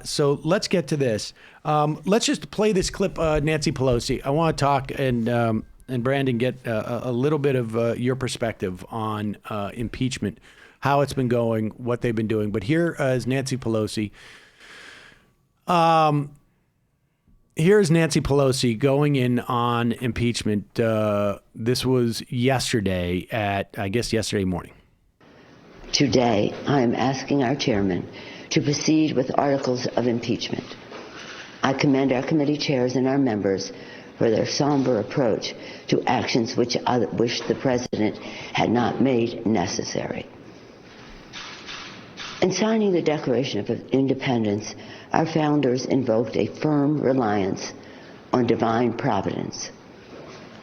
So let's get to this. Let's just play this clip, Nancy Pelosi. I want to talk and Brandon get a little bit of your perspective on impeachment, how it's been going, what they've been doing. But here is Nancy Pelosi. Here's Nancy Pelosi going in on impeachment. This was yesterday yesterday morning. Today, I am asking our chairman to proceed with articles of impeachment. I commend our committee chairs and our members for their somber approach to actions which the president had not made necessary. In signing the Declaration of Independence, our founders invoked a firm reliance on divine providence.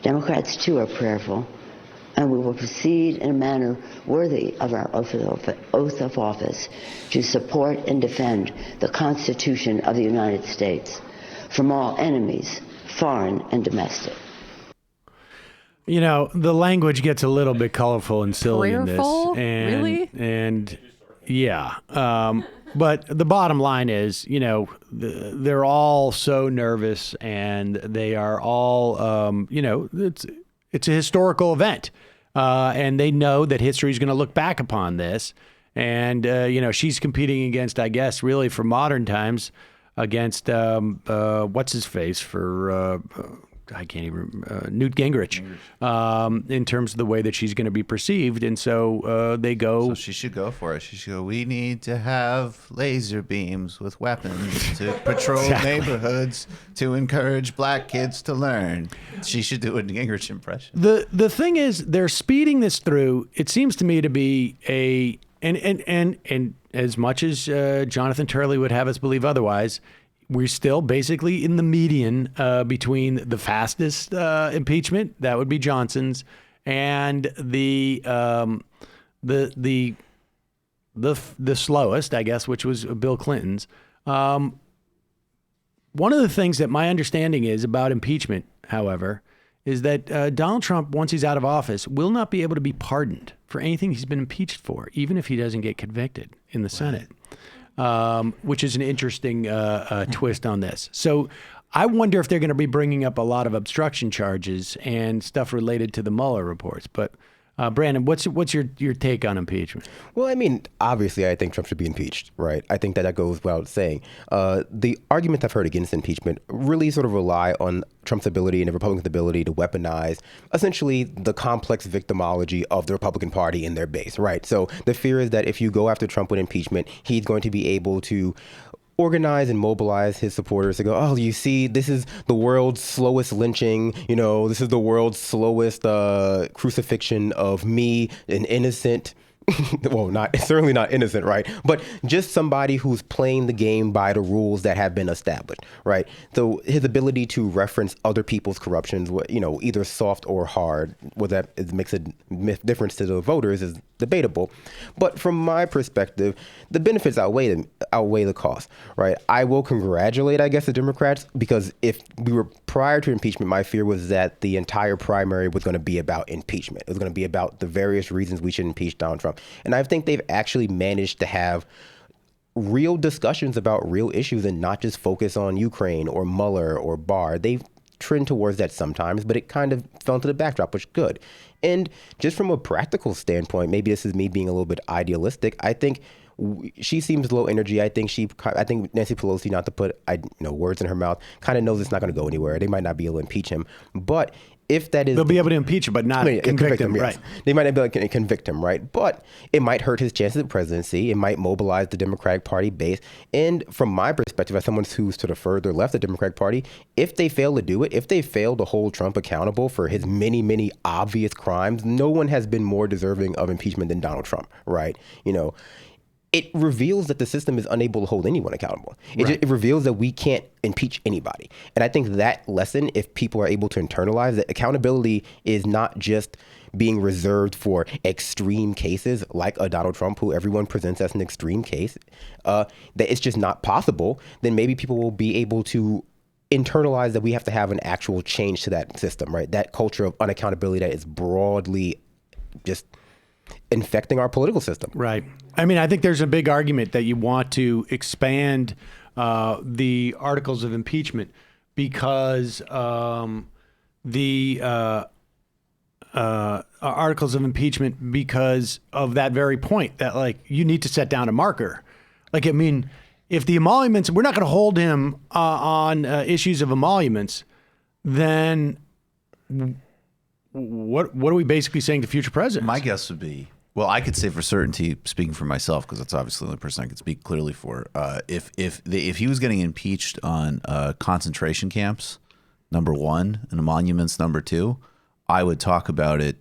Democrats, too, are prayerful, and we will proceed in a manner worthy of our oath of office to support and defend the Constitution of the United States from all enemies, foreign and domestic. You know, the language gets a little bit colorful and silly Prayerful? in this. And, Really? And yeah. But the bottom line is, you know, they're all so nervous and they are all, you know, it's a historical event. And they know that history is going to look back upon this. And, you know, she's competing against, I guess, really for modern times, against what's his face for I can't even Newt Gingrich, in terms of the way that she's going to be perceived. And so they go. So she should go for it. She should go, we need to have laser beams with weapons to patrol neighborhoods to encourage black kids to learn. She should do an Gingrich impression. The thing is, they're speeding this through. It seems to me to be and as much as Jonathan Turley would have us believe otherwise, we're still basically in the median between the fastest impeachment, that would be Johnson's, and the slowest, I guess, which was Bill Clinton's. One of the things that my understanding is about impeachment, however, is that Donald Trump, once he's out of office, will not be able to be pardoned for anything he's been impeached for, even if he doesn't get convicted in the Senate. Which is an interesting twist on this. So I wonder if they're going to be bringing up a lot of obstruction charges and stuff related to the Mueller reports. But Brandon, what's your take on impeachment? Well, I mean, obviously, I think Trump should be impeached, right? I think that goes without saying. The arguments I've heard against impeachment really sort of rely on Trump's ability and the Republicans' ability to weaponize essentially the complex victimology of the Republican Party in their base, right? So the fear is that if you go after Trump with impeachment, he's going to be able to organize and mobilize his supporters to go, oh, you see, this is the world's slowest lynching. You know, this is the world's slowest crucifixion of me, an innocent. Well, certainly not innocent, right? But just somebody who's playing the game by the rules that have been established, right? So his ability to reference other people's corruptions, you know, either soft or hard, whether that makes a difference to the voters is debatable. But from my perspective, the benefits outweigh the cost, right? I will congratulate, I guess, the Democrats, because if we were prior to impeachment, my fear was that the entire primary was going to be about impeachment. It was going to be about the various reasons we should impeach Donald Trump. And I think they've actually managed to have real discussions about real issues and not just focus on Ukraine or Mueller or Barr. They've trend towards that sometimes, but it kind of fell into the backdrop, which is good. And just from a practical standpoint, maybe this is me being a little bit idealistic, I think she seems low energy. I think Nancy Pelosi, not to put words in her mouth, kind of knows it's not going to go anywhere. They might not be able to impeach him, but if that is, they'll be able to impeach him, but not convict him. Yes. Right? They might not be able to convict him, right? But it might hurt his chances of presidency. It might mobilize the Democratic Party base. And from my perspective, as someone who's to the further left the Democratic Party, if they fail to do it, if they fail to hold Trump accountable for his many, many obvious crimes, no one has been more deserving of impeachment than Donald Trump, right? It reveals that the system is unable to hold anyone accountable. It reveals that we can't impeach anybody. And I think that lesson, if people are able to internalize that accountability is not just being reserved for extreme cases like a Donald Trump, who everyone presents as an extreme case, that it's just not possible, then maybe people will be able to internalize that we have to have an actual change to that system, right? That culture of unaccountability that is broadly just infecting our political system. Right. I mean, I think there's a big argument that you want to expand the articles of impeachment because articles of impeachment because of that very point that, like, you need to set down a marker. Like, I mean, if the emoluments, we're not going to hold him on issues of emoluments, then what are we basically saying to future presidents? My guess would be, well, I could say for certainty, speaking for myself, because that's obviously the only person I could speak clearly for. If he was getting impeached on concentration camps, number one, and emoluments, number two, I would talk about it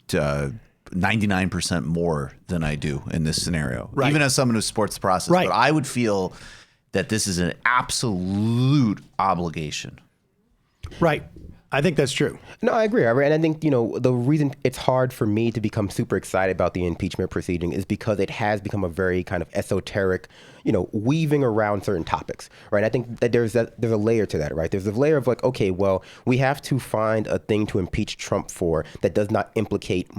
99% more than I do in this scenario, right. Even as someone who supports the process. Right. But I would feel that this is an absolute obligation. Right. I think that's true. No, I agree. And I think, the reason it's hard for me to become super excited about the impeachment proceeding is because it has become a very kind of esoteric, weaving around certain topics, right? I think that there's a layer to that, right? There's a layer of like, okay, well, we have to find a thing to impeach Trump for that does not implicate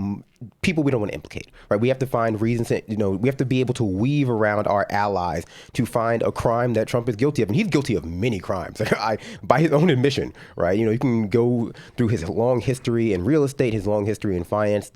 people we don't want to implicate, right? We have to find reasons that, we have to be able to weave around our allies to find a crime that Trump is guilty of. And he's guilty of many crimes, by his own admission, right? You can go through his long history in real estate, his long history in finance,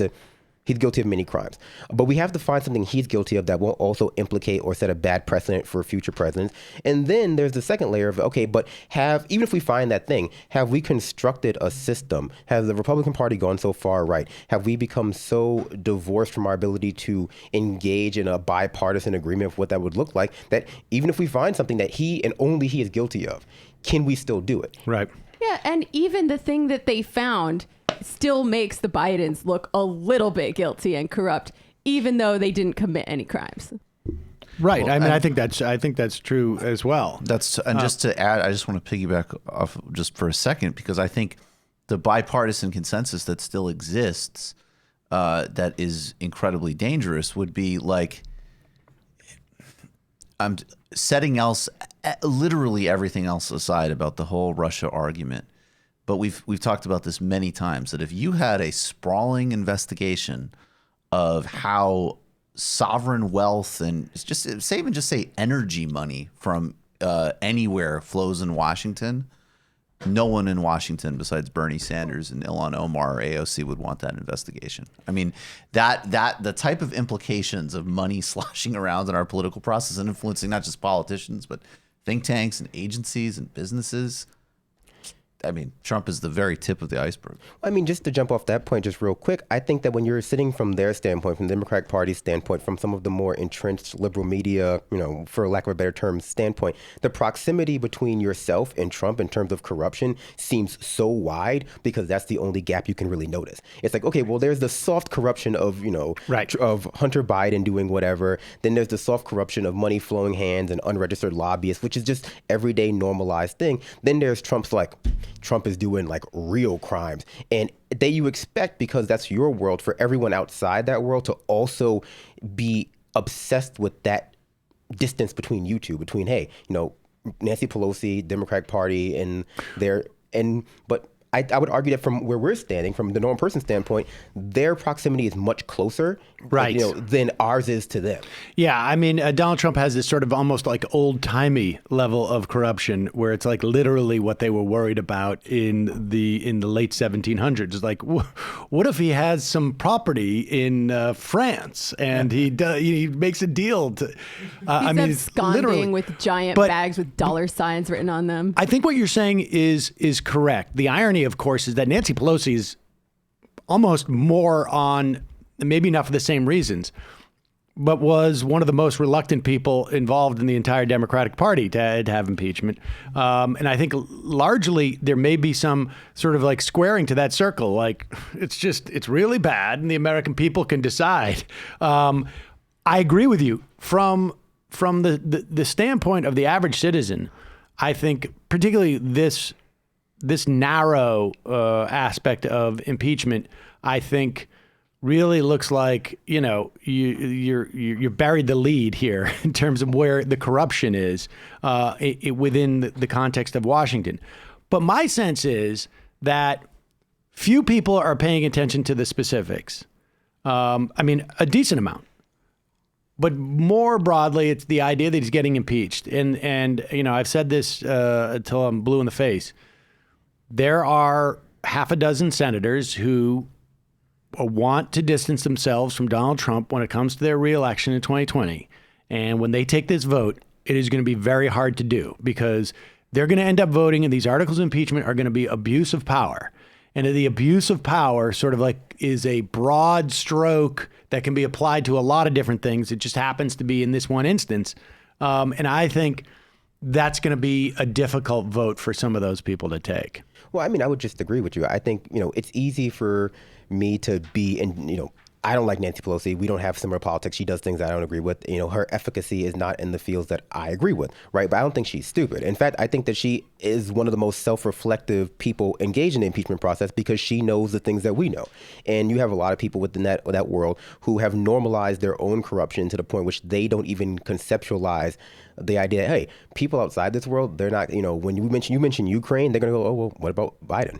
he's guilty of many crimes. But we have to find something he's guilty of that won't also implicate or set a bad precedent for future presidents. And then there's the second layer of, okay, but even if we find that thing, have we constructed a system? Has the Republican Party gone so far right? Have we become so divorced from our ability to engage in a bipartisan agreement of what that would look like that even if we find something that he and only he is guilty of, can we still do it? Right. Yeah, and even the thing that they found still makes the Bidens look a little bit guilty and corrupt, even though they didn't commit any crimes. Right. Well, I mean, I think that's true as well. Just to add, I just want to piggyback off just for a second, because I think the bipartisan consensus that still exists that is incredibly dangerous would be like, I'm setting literally everything else aside about the whole Russia argument. But we've talked about this many times, that if you had a sprawling investigation of how sovereign wealth and just say energy money from anywhere flows in Washington, no one in Washington besides Bernie Sanders and Ilhan Omar or AOC would want that investigation. I mean, that the type of implications of money sloshing around in our political process and influencing not just politicians, but think tanks and agencies and businesses. I mean, Trump is the very tip of the iceberg. I mean, just to jump off that point just real quick, I think that when you're sitting from their standpoint, from the Democratic Party's standpoint, from some of the more entrenched liberal media, for lack of a better term, standpoint, the proximity between yourself and Trump in terms of corruption seems so wide because that's the only gap you can really notice. It's like, okay, well, there's the soft corruption of, right. of Hunter Biden doing whatever. Then there's the soft corruption of money flowing hands and unregistered lobbyists, which is just everyday normalized thing. Then there's Trump is doing like real crimes, and that you expect, because that's your world, for everyone outside that world to also be obsessed with that distance between you two, between, hey, Nancy Pelosi, Democratic Party, but I would argue that from where we're standing, from the normal person standpoint, their proximity is much closer, right, than ours is to them. Yeah, I mean, Donald Trump has this sort of almost like old-timey level of corruption, where it's like literally what they were worried about in the late 1700s. It's like, what if he has some property in France and he makes a deal to? I mean, absconding with giant bags with dollar signs written on them. I think what you're saying is correct. The irony, of course, is that Nancy Pelosi is almost more on, maybe not for the same reasons, but was one of the most reluctant people involved in the entire Democratic Party to have impeachment. And I think largely there may be some sort of like squaring to that circle. Like, it's really bad and the American people can decide. I agree with you. From the standpoint of the average citizen, I think particularly this narrow aspect of impeachment, I think, really looks like you're buried the lead here in terms of where the corruption is within the context of Washington. But my sense is that few people are paying attention to the specifics. I mean, a decent amount. But more broadly, it's the idea that he's getting impeached. And you know, I've said this until I'm blue in the face. There are half a dozen senators who want to distance themselves from Donald Trump when it comes to their reelection in 2020. And when they take this vote, it is going to be very hard to do because they're going to end up voting, and these articles of impeachment are going to be abuse of power. And the abuse of power sort of like is a broad stroke that can be applied to a lot of different things. It just happens to be in this one instance. And I think that's going to be a difficult vote for some of those people to take. Well, I mean, I would just agree with you. I think, it's easy for me to be in, I don't like Nancy Pelosi. We don't have similar politics. She does things I don't agree with. Her efficacy is not in the fields that I agree with, right? But I don't think she's stupid. In fact, I think that she is one of the most self-reflective people engaged in the impeachment process because she knows the things that we know. And you have a lot of people within that world who have normalized their own corruption to the point which they don't even conceptualize the idea, hey, people outside this world, they're not, when you mention Ukraine, they're going to go, oh, well, what about Biden?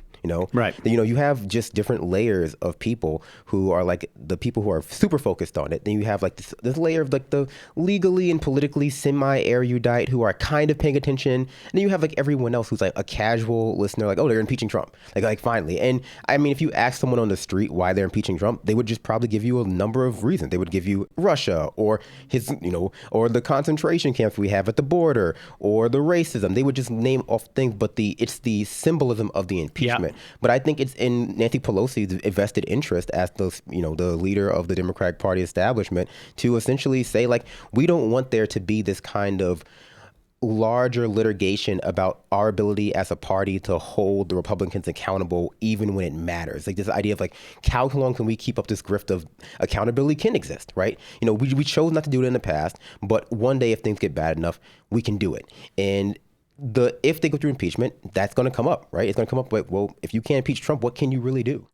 Right. You have just different layers of people who are like the people who are super focused on it. Then you have like this layer of like the legally and politically semi-erudite who are kind of paying attention. And then you have like everyone else who's like a casual listener, like, oh, they're impeaching Trump. Like finally. And I mean, if you ask someone on the street why they're impeaching Trump, they would just probably give you a number of reasons. They would give you Russia or his, or the concentration camps we have at the border or the racism. They would just name off things, but it's the symbolism of the impeachment. Yeah. But I think it's in Nancy Pelosi's vested interest as the leader of the Democratic Party establishment to essentially say, like, we don't want there to be this kind of larger litigation about our ability as a party to hold the Republicans accountable even when it matters. Like this idea of like, how long can we keep up this grift of accountability can exist, right? We chose not to do it in the past, but one day if things get bad enough, we can do it. And if they go through impeachment, that's going to come up, right? It's going to come up with, well, if you can't impeach Trump, what can you really do?